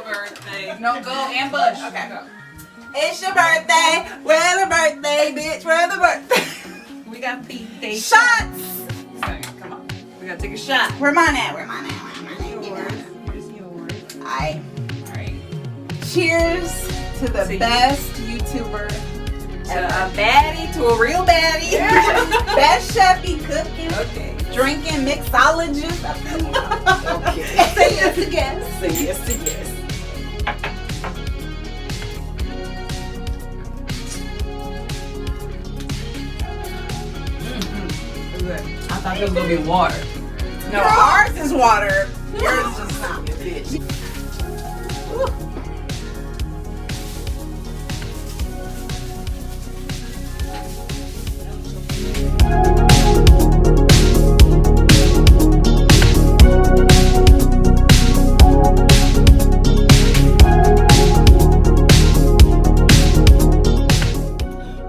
Birthday. No, go ambush. Okay, go. It's your birthday. Where's the birthday, bitch? Where's the birthday? We got birthday Shots. Come on. We gotta take a shot. Where mine at? Where mine at? Here's yours. Alright. Alright. Cheers to the best YouTuber A baddie to a real baddie. best chefy cooking, Okay. drinking, mixologist. Okay. Say yes to guess. Say yes to yes. I thought it was gonna be water. No, ours is water. Yours is just not, bitch.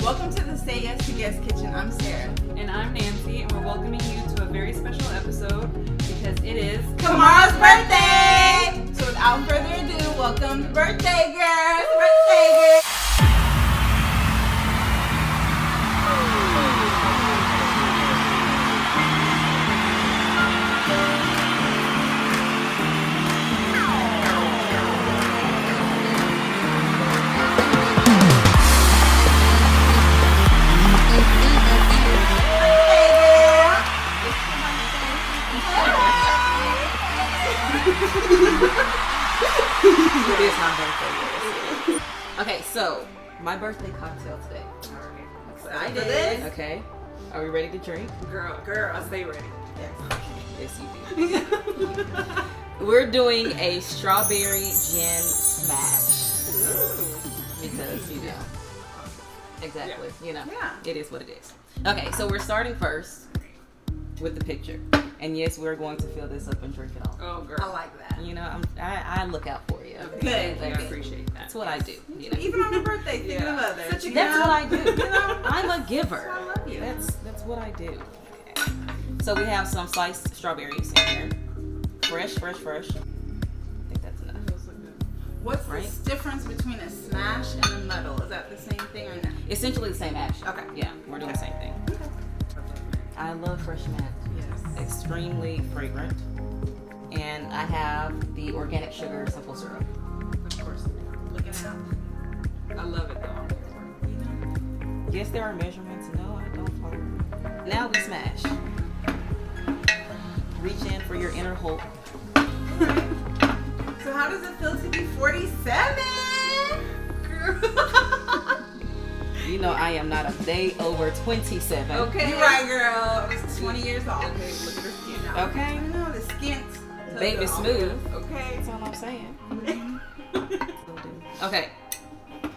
Welcome to the Say Yes to Guest Kitchen. I'm Sarah. And I'm Nancy, and we're welcoming you to a very special episode because it is Kamara's birthday! So without further ado, welcome the birthday girl. Birthday girl. It is my birthday. Okay, so my birthday cocktail today. Excited. For this? Okay, are we ready to drink? Girl, I stay ready. Yes, you do. We're doing a strawberry gin smash because you know exactly. You know, it is what it is. Okay, so we're starting first with the picture, and yes, we're going to fill this up and drink it all. Oh, girl. I like that. You know, I look out for you. Good. I appreciate that. That's what I do. You know? Even on your birthday, thinking of others. That's what I do. You know? I'm a giver. I love you. That's what I do. Okay. So we have some sliced strawberries in here. Fresh. I think that's enough. What's the difference between a smash and a muddle? Is that the same thing or no? Essentially the same action. Okay. Yeah, we're doing the same thing. Okay. I love fresh mint. Yes. Extremely fragrant. And I have the organic sugar simple syrup. Of course. Look it out. I love it though. Yes, there are measurements. No, I don't follow them. Now we smash. Reach in for your inner Hulk. So how does it feel to be 47? You know I am not a day over 27. Okay. You're right, girl. I was 20 years old. Okay, look at her skin now. Okay. I know, the skin. Baby smooth. Okay. That's all I'm saying. Okay.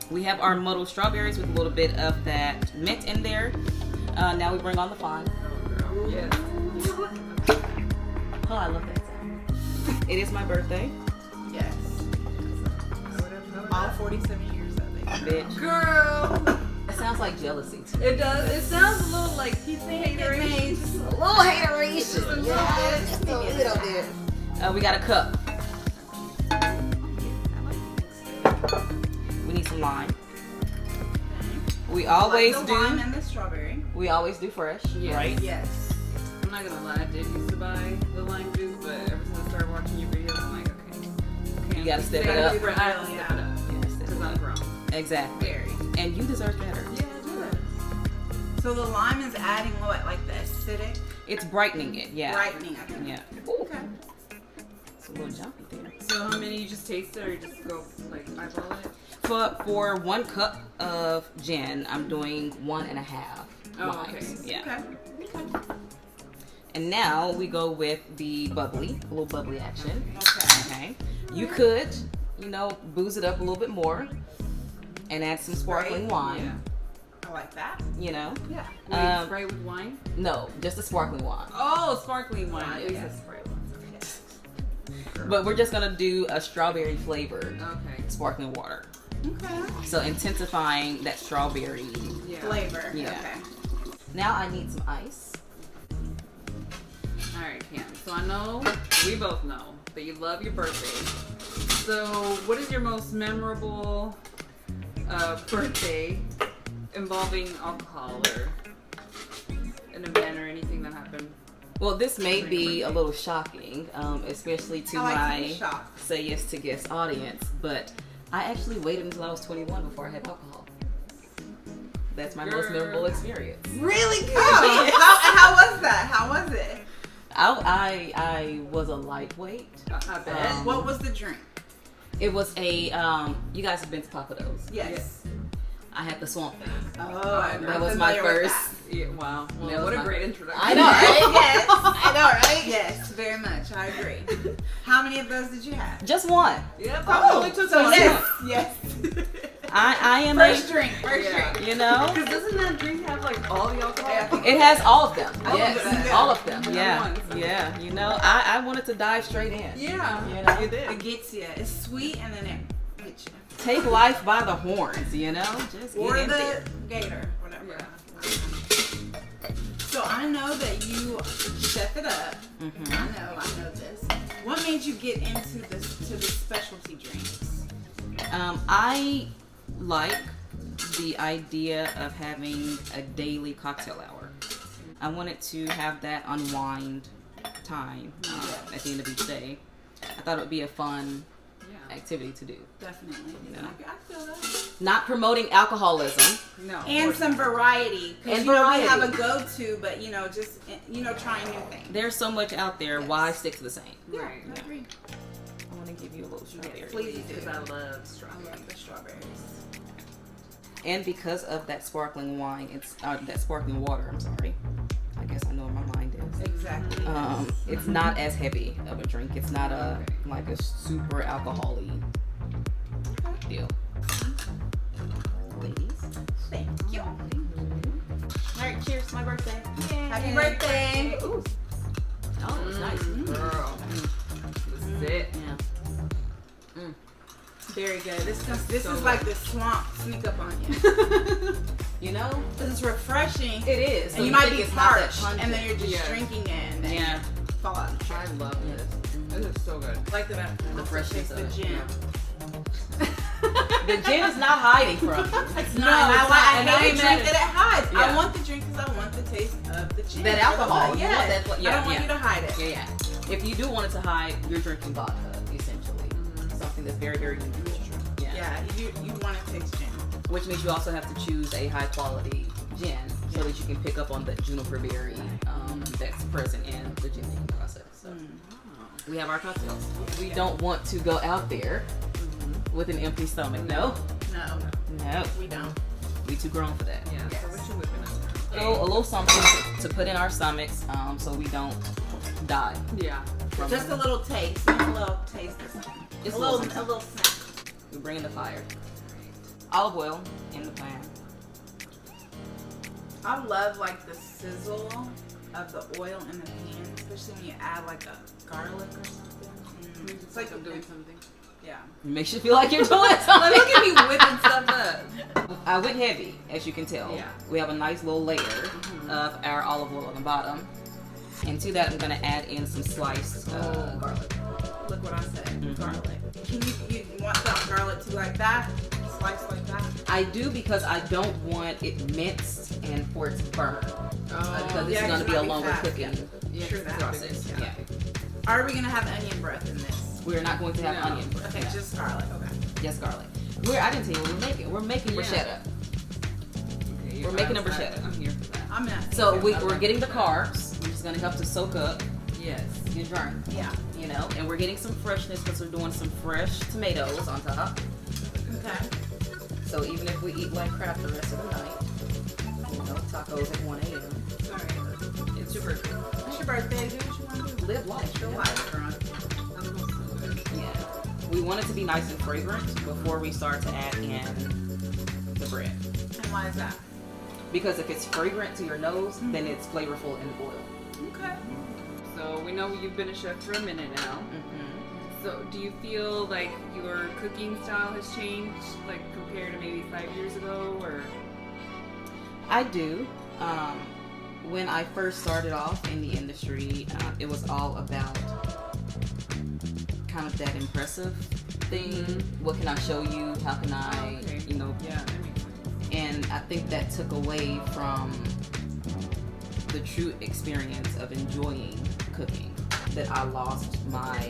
We have our muddled strawberries with a little bit of that mint in there. Now we bring on the fond. Yes. Oh, I love that sound. It is my birthday. Yes. All 47 years of it. Bitch. Girl. It sounds like jealousy too. It does. It sounds a little like he's hateration. Just A little hateration. Yeah, just a little bit. We got a cup. We need some lime. We always like the lime do. and the strawberry. We always do fresh, right? Yes. I'm not gonna lie, I did used to buy the lime juice, but ever since I started watching your videos, I'm like, okay. You gotta step I it gotta up. step it up. You gotta step Because it I'm up. grown. Exactly. Very. And you deserve better. Yeah, it does. So the lime is adding what, like the acidic? It's brightening it, yeah. Brightening, I think. Yeah. Okay. It's a little jumpy there. So how many you just taste it or you just go like eyeball it? For 1 cup of gin, I'm doing 1.5 Oh, limes. okay. Yeah. Okay. And now we go with the bubbly, a little bubbly action. Okay. Okay. You could, you know, booze it up a little bit more and add some sparkling wine. I like that. You know? Yeah. Wait, spray with wine? No, just a sparkling wine. Oh, sparkling wine. Wine, At least yeah. it's spray wine. But we're just gonna do a strawberry flavored Okay. sparkling water. Okay. So intensifying that strawberry. Yeah. Flavor. Yeah. Okay. Now I need some ice. Alright, Cam. So I know, we both know, that you love your birthday. So, what is your most memorable birthday involving alcohol or an event or anything that happened? Well, this may be a little shocking, especially to my shocked. Say Yes to Guest audience, but I actually waited until I was 21 before I had alcohol. That's my most memorable experience. Really good. How was that? How was it? I was a lightweight. I bet. What was the drink? It was a, you guys have been to Papa Do's. Yes. I had the Swamp Thing. Oh, I'm That was my familiar with first. Yeah, wow. Well, Yeah, that what was a my- great introduction. I know, right? Yes. I know, right? Yes, very much. I agree. How many of those did you have? Just one. Yep, I only took so one. yes. I am First a, drink. Yeah. you know, Because doesn't that drink have like all the alcohol? Yeah. it has all of them. All of Yes, them. all of them. Yeah. Yeah, Ones. yeah. You know, I wanted to dive straight in. Yeah, You know? you did. It gets you. It's sweet and then it hits you. Take life by the horns. You know, just Or get in the there. gator, whatever. Yeah. So I know that you chef it up. Mhm. I know this. What made you get into the specialty drinks? I like the idea of having a daily cocktail hour. I wanted to have that unwind time at the end of each day. I thought it would be a fun Yeah. activity to do. Definitely. No. I feel that. Not promoting alcoholism. No. of And course some not. variety. Because And we variety. have a go-to, but just trying new things. There's so much out there. Yes. Why stick to the same? Right. I agree. I want to give you a little strawberry. Please do. Because I love I strawberry. love the strawberries. And because of that sparkling wine, it's that sparkling water. I'm sorry. I guess I know where my mind is. Exactly. It's not as heavy of a drink. It's not like a super alcohol-y deal. Ladies. Thank you. All right, cheers to my birthday. Yay. Happy birthday. Ooh. Oh, it's nice. Girl. This is it. Yeah. Very good. This is so like the swamp sneak up on you. You know, This is refreshing. it is. And you might be think it's not that parched, pungent. and then you're just Yeah. drinking it, and then Yeah. you fall out of the I love this. This is so good. I like that. The freshness the of it, gin. The gin is not hiding from you. It's No, not. it's I not, and I hate ain't a mad drink at that it hides. Yeah. I want the drink because I want the taste of the gin. That alcohol. You Yes. want that fl- I yeah, don't want yeah. you to hide it. Yeah, yeah. If you do want it to hide, you're drinking vodka, essentially. Something that's very, very unique. Yeah. Yeah, you want to taste gin. Which means you also have to choose a high quality gin so that you can pick up on the juniper berry that's present in the gin making process. So we have our cocktails. We don't want to go out there with an empty stomach. No, No, no. we don't. We too grown for that. Yeah, so what you whipping up? So a little something to put in our stomachs so we don't die. Yeah. From Just a little taste. A little taste of something. Just a a little little snack. We bring in the fire. Olive oil in the pan. I love like the sizzle of the oil in the pan, especially when you add like a garlic or something. It's like I'm doing something. Yeah. It makes you feel like you're doing Like, something. look at me whipping stuff up. I went heavy, as you can tell. Yeah. We have a nice little layer of our olive oil on the bottom. And to that, I'm going to add in some sliced garlic. Look what I said. Garlic. Can you want that garlic to like that? Slice like that? I do because I don't want it minced and for it to burn. Because this yeah, is going to be a it might be longer fast, cooking Yeah, True that. process. Yeah. Yeah. Are we gonna have onion breath in this? We're not going to have No. onion breath. Okay, Yeah. just garlic. Okay. Just garlic. I didn't tell you what we're making. We're making Yeah. bruschetta. Okay, We're making a bruschetta. I'm here for that. I'm not. So we're getting the carbs, which is going to help to soak up Yes. your drink. Yeah. You know, and we're getting some freshness because we're doing some fresh tomatoes on top. Okay. So even if we eat like crap the rest of the night, you know, tacos at 1 a.m. Sorry. It's your birthday. It's your birthday. Do what you want to do. Live life. Your Yeah. life, girl. That smells so good. Yeah. We want it to be nice and fragrant before we start to add in the bread. And why is that? Because if it's fragrant to your nose, then it's flavorful in the oil. Okay. So we know you've been a chef for a minute now. So do you feel like your cooking style has changed, like compared to maybe 5 years ago, or? I do. When I first started off in the industry, it was all about kind of that impressive thing. What can I show you? How can I, you know? Yeah, that makes sense. And I think that took away from the true experience of enjoying cooking. That I lost my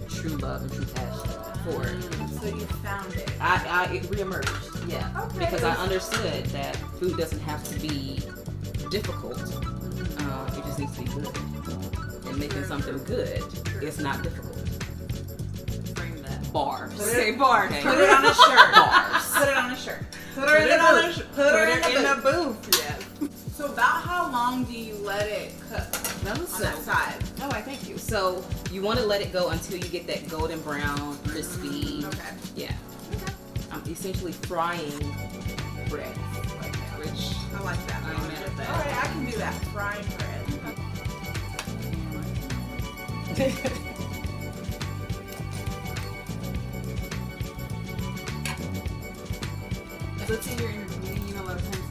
true love and true passion for it. So you found it. It reemerged, yeah. Okay. Because I understood that food doesn't have to be difficult. It just needs to be good. And making something good is not difficult. Frame that. Bars. Say bars. Okay. Put it on a shirt. Bars. Put it on a shirt. Put it in the booth. Yeah. So about how long do you let it cook on that side? Oh, I thank you. So you want to let it go until you get that golden brown, crispy. Okay. Yeah. Okay. I'm essentially frying bread right now. Which I like that. I'm mad at that. Alright, I can do that. Frying bread. Let's say you're interviewing, you know, a lot of times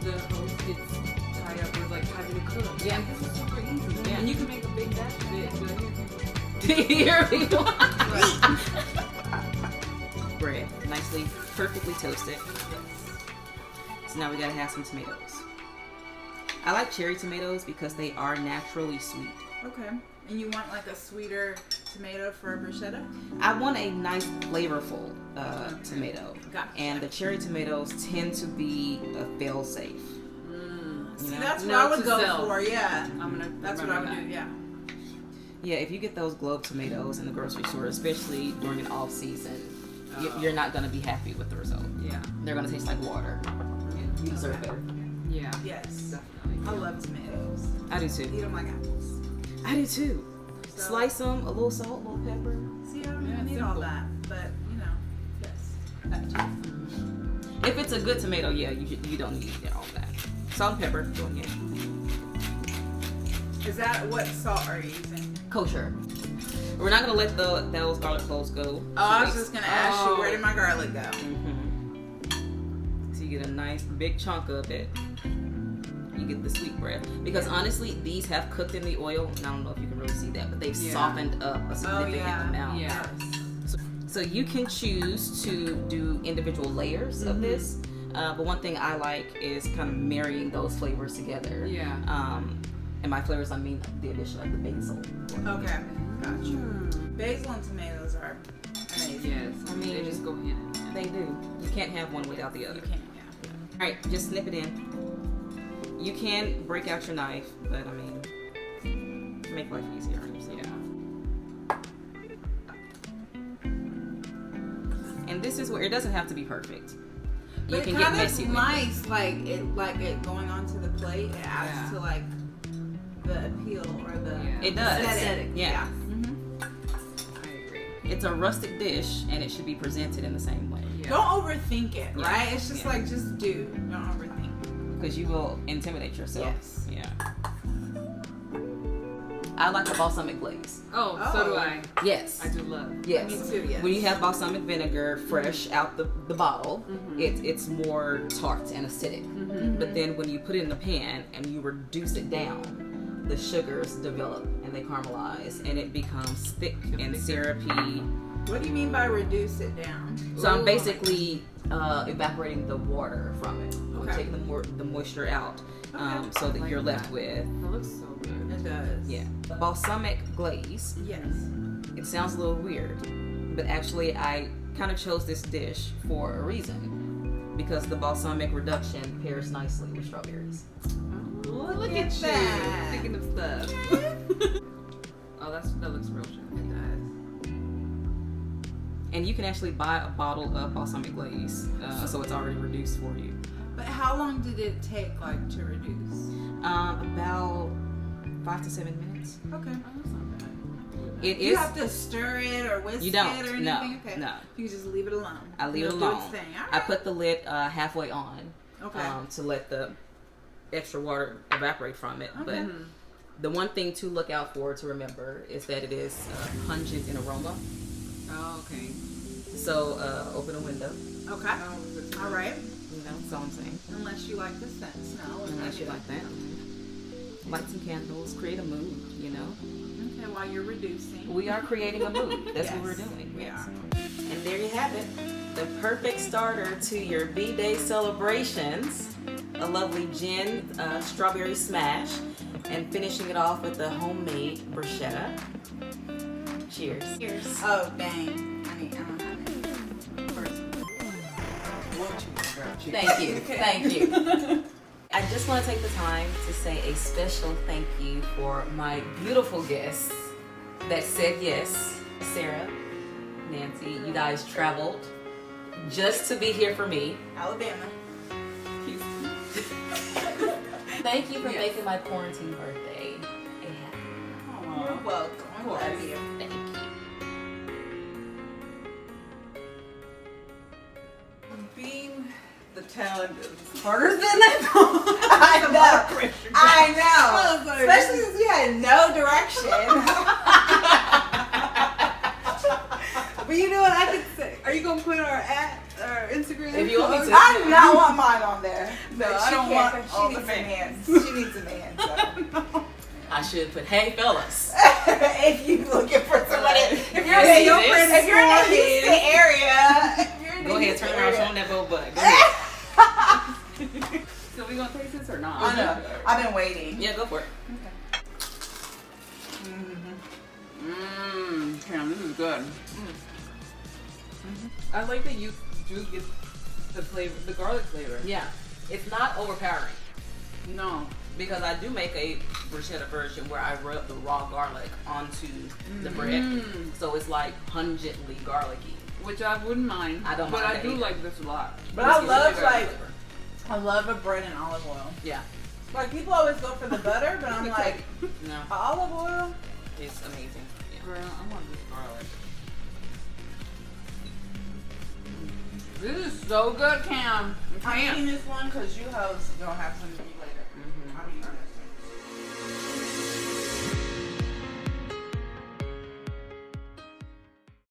the host gets tied up with like having to cook. Yeah. This is super easy. Yeah. And you can make a big batch of it and be like, Here we go. Bread, nicely, perfectly toasted. So now we gotta have some tomatoes. I like cherry tomatoes because they are naturally sweet. Okay. And you want like a sweeter tomato for a bruschetta? I want a nice, flavorful tomato. Gotcha. And the cherry tomatoes tend to be a fail-safe. See, know? that's what Note I would to go self. for, yeah. That's What I would do, yeah. Yeah, if you get those globe tomatoes in the grocery store, especially during an off season, you're not gonna be happy with the result. Yeah. They're gonna taste like water. You deserve better. Yeah. Yes. Definitely. I love tomatoes. I do too. Eat them like apples. I do too. So- Slice them, a little salt, a little pepper. See, I don't Yeah, even need all simple. that, but you know, yes. If it's a good tomato, yeah, you don't need all that. Salt and pepper, going in. Is that what salt are you using? Kosher. We're not gonna let those garlic cloves go. Oh, I was just gonna ask you, where did my garlic go? So you get a nice big chunk of it. You get the sweet bread. Because honestly, these have cooked in the oil. And I don't know if you can really see that, but they've softened up a significant amount. Yeah. So you can choose to do individual layers of this. But one thing I like is kind of marrying those flavors together. Yeah. And by flavors, I mean the addition of the basil. Okay, gotcha. Basil and tomatoes are amazing. Yes. I mean, they just go hand in hand. They do. You can't have one without the other. You can, yeah. All right, just snip it in. You can break out your knife, but I mean, make life easier on yourself. And this is where it doesn't have to be perfect. You But can it get kind messy of with nice, like it going onto the plate. It adds to like the appeal or the It does. aesthetic. Yeah. I agree. It's a rustic dish, and it should be presented in the same way. Yeah. Don't overthink it, Yeah. right? It's just Yeah. like just do. Don't overthink. Because you will intimidate yourself. Yes. Yeah. I like the balsamic glaze. Oh, so do I. Yes. I do love. Yes. Me too. Yes. When you have balsamic vinegar fresh out the bottle, it's more tart and acidic. But then when you put it in the pan and you reduce it down, the sugars develop and they caramelize and it becomes thick and syrupy. What do you mean by reduce it down? So I'm basically evaporating the water from it. I'm Okay. taking the moisture out so that Like you're left that. with, That looks so good. It does. yeah. Balsamic glaze. Yes. It sounds a little weird, but actually I kind of chose this dish for a reason. Because the balsamic reduction pairs nicely with strawberries. Oh, look at at that. you. Thinking of stuff. Oh, that looks real good. It does. And you can actually buy a bottle of balsamic glaze, so it's already reduced for you. But how long did it take, like, to reduce? About 5 to 7 minutes. Okay. Oh, that's not bad. It You is. have to stir it or whisk You don't. it or anything? No. Okay. No. You just leave it alone. I leave it It'll do its alone. thing. All I right. put the lid halfway on Okay. to let the extra water evaporate from it. But the one thing to look out for, to remember, is that it is pungent in aroma. Oh, okay. So open a window. Okay. Oh, All right. You know, that's all I'm saying. Unless you like the scent smell. or Unless you maybe like that. light some candles, create a mood, you know? Okay, while you're reducing. We are creating a mood. That's what Yes, we're doing. we are. And there you have it. The perfect starter to your B-Day celebrations. A lovely gin strawberry smash. And finishing it off with the homemade bruschetta. Cheers. Cheers. Oh, dang. I don't have any. First. Thank you. Thank you. I just want to take the time to say a special thank you for my beautiful guests that said yes. Sarah, Nancy, you guys traveled just to be here for me. Alabama. Houston. Thank you for making my quarantine birthday a happy one. You're welcome. I love you. Thank you. Being the talent is harder than I thought. I know. Especially since we had no direction. But you know what I could say? Are you gonna put our Instagram? If you want me to. I do not want mine on there. No, But I don't she want can't. all She the needs a man. fans. She needs a man. So. I should put, hey fellas. If you looking for somebody, if you're Yeah, in you the did. if you're in the Houston area, if you're in the Go ahead, Houston turn around, show area- them that little butt. Go ahead. So we gonna taste this or not? I know. I've been waiting. Yeah, go for it. Cam, this is good. I like that you do get the flavor, the garlic flavor. Yeah, it's not overpowering No. because I do make a bruschetta version where I rub the raw garlic onto the bread, so it's like pungently garlicky. Which I wouldn't mind. I don't but mind I that do either. like this a lot. But I This love gives it a better like flavor. I love a bread and olive oil. Yeah, Like people always go for the butter, but I'm like no, olive oil. it's amazing. Yeah. Girl, I want this garlic. This is so good, Cam. I'm eating this one because you hoes don't have some.